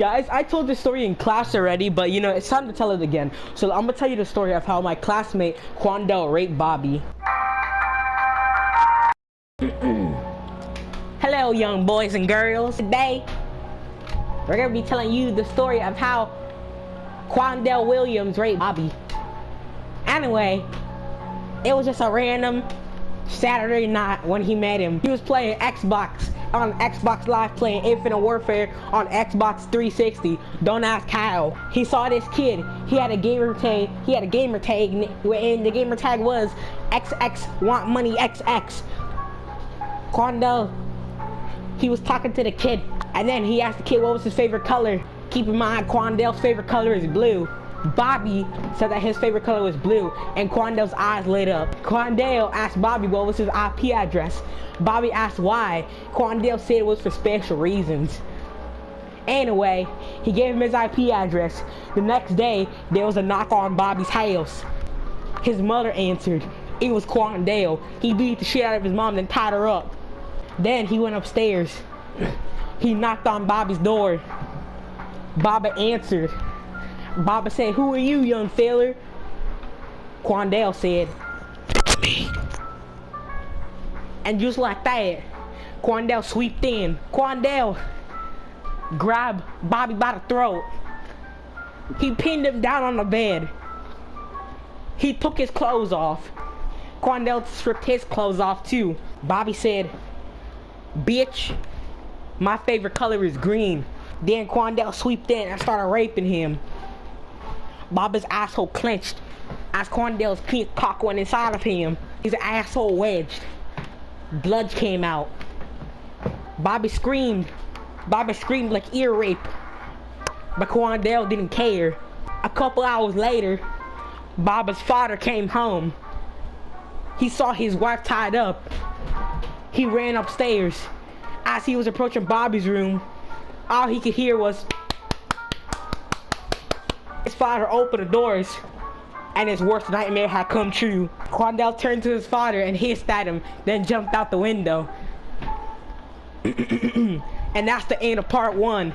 Guys, I told this story in class already, but you know, it's time to tell it again. So I'm gonna tell you the story of how my classmate Quandel raped Bobby. Hello, young boys and girls. Today, we're gonna be telling you the story of how Quandel Williams raped Bobby. Anyway, it was just a random Saturday night when he met him. He was playing Xbox on Xbox Live, playing Infinite Warfare on Xbox 360. Don't ask how. He saw this kid. He had a gamer tag. And the gamer tag was XX want money XX. Quandel, he was talking to the kid, and then he asked the kid what was his favorite color. Keep in mind, Quandel's favorite color is blue. Bobby said that his favorite color was blue, and Quandel's eyes lit up. Quandel asked Bobby what was his IP address. Bobby asked why. Quandel said it was for special reasons. Anyway, he gave him his IP address. The next day, there was a knock on Bobby's house. His mother answered. It was Quandel. He beat the shit out of his mom and tied her up. Then he went upstairs. He knocked on Bobby's door. Bobby answered. Bobby said, "Who are you, young fella?" Quandel said, "Me." And just like that, Quandel sweeped in. Quandel grabbed Bobby by the throat. He pinned him down on the bed. He took his clothes off. Quandel stripped his clothes off too. Bobby said, "Bitch, my favorite color is green." Then Quandel sweeped in and started raping him. Bobby's asshole clenched as Quandel's pink cock went inside of him. His asshole wedged. Blood came out. Bobby screamed. Bobby screamed like ear rape. But Quandel didn't care. A couple hours later, Bobby's father came home. He saw his wife tied up. He ran upstairs. As he was approaching Bobby's room, all he could hear was his father opened the doors, and his worst nightmare had come true. Quandel turned to his father and hissed at him, then jumped out the window. And that's the end of part 1.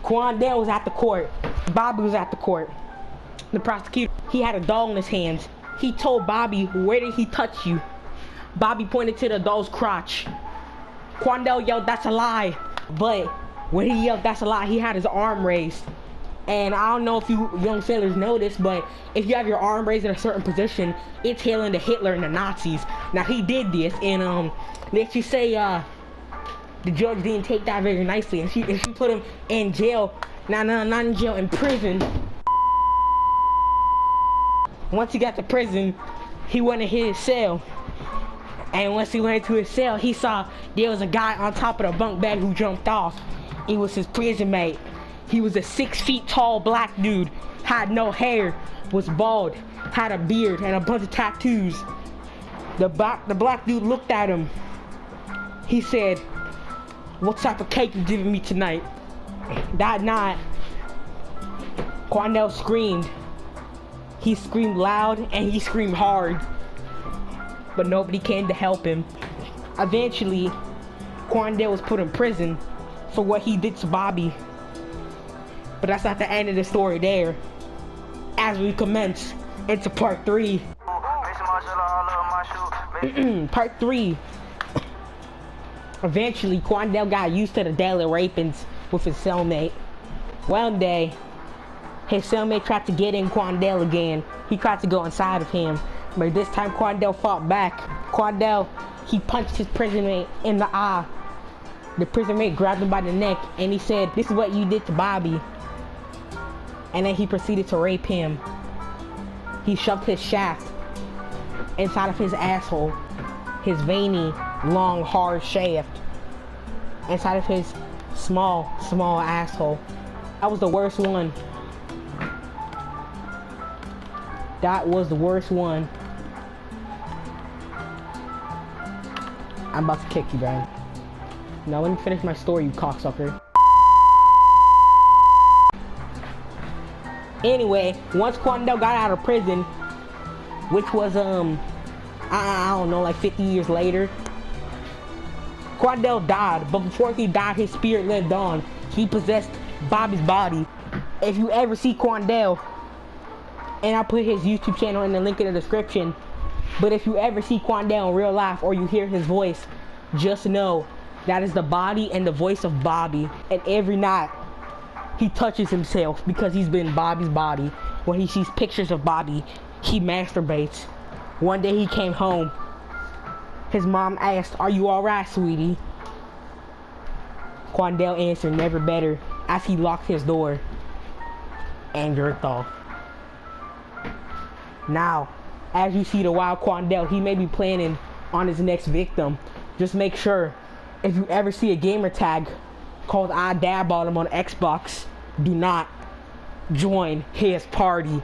Quandel was at the court. Bobby was at the court. The prosecutor, he had a doll in his hands. He told Bobby, "Where did he touch you?" Bobby pointed to the doll's crotch. Quandel yelled, "That's a lie." But when he yelled, "That's a lie," he had his arm raised. And I don't know if you young sailors know this, but if you have your arm raised in a certain position, it's hailing to Hitler and the Nazis. Now he did this, and let's just say the judge didn't take that very nicely, and she put him in jail. Not in jail, in prison. Once he got to prison, he went to his cell. And once he went into his cell, he saw there was a guy on top of the bunk bed who jumped off. It was his prison mate. He was a 6 feet tall black dude, had no hair, was bald, had a beard and a bunch of tattoos. The black dude looked at him. He said, "What type of cake you giving me tonight?" That night, Quandel screamed. He screamed loud and he screamed hard, but nobody came to help him. Eventually, Quandel was put in prison for what he did to Bobby. But that's not the end of the story there. As we commence into part 3. Part 3. Eventually, Quandel got used to the daily rapings with his cellmate. One day, his cellmate tried to get in Quandel again. He tried to go inside of him, but this time Quandel fought back. Quandel, he punched his prison mate in the eye. The prison mate grabbed him by the neck and he said, "This is what you did to Bobby." And then he proceeded to rape him. He shoved his shaft inside of his asshole, his veiny, long, hard shaft, inside of his small asshole. That was the worst one. That was the worst one. I'm about to kick you, Brian. Now let me finish my story, you cocksucker. Anyway, once Quandel got out of prison, which was I don't know, like 50 years later, Quandale died, but before he died, his spirit lived on. He possessed Bobby's body. If you ever see Quandale, and I'll put his YouTube channel in the link in the description, but if you ever see Quandale in real life or you hear his voice, just know that is the body and the voice of Bobby. And every night, he touches himself because he's been Bobby's body. When he sees pictures of Bobby, he masturbates. One day he came home. His mom asked, "Are you alright, sweetie?" Quandale answered, "Never better," as he locked his door and jerked off. Now, as you see the wild Quandale, he may be planning on his next victim. Just make sure, if you ever see a gamer tag called I Dab on him on Xbox, do not join his party.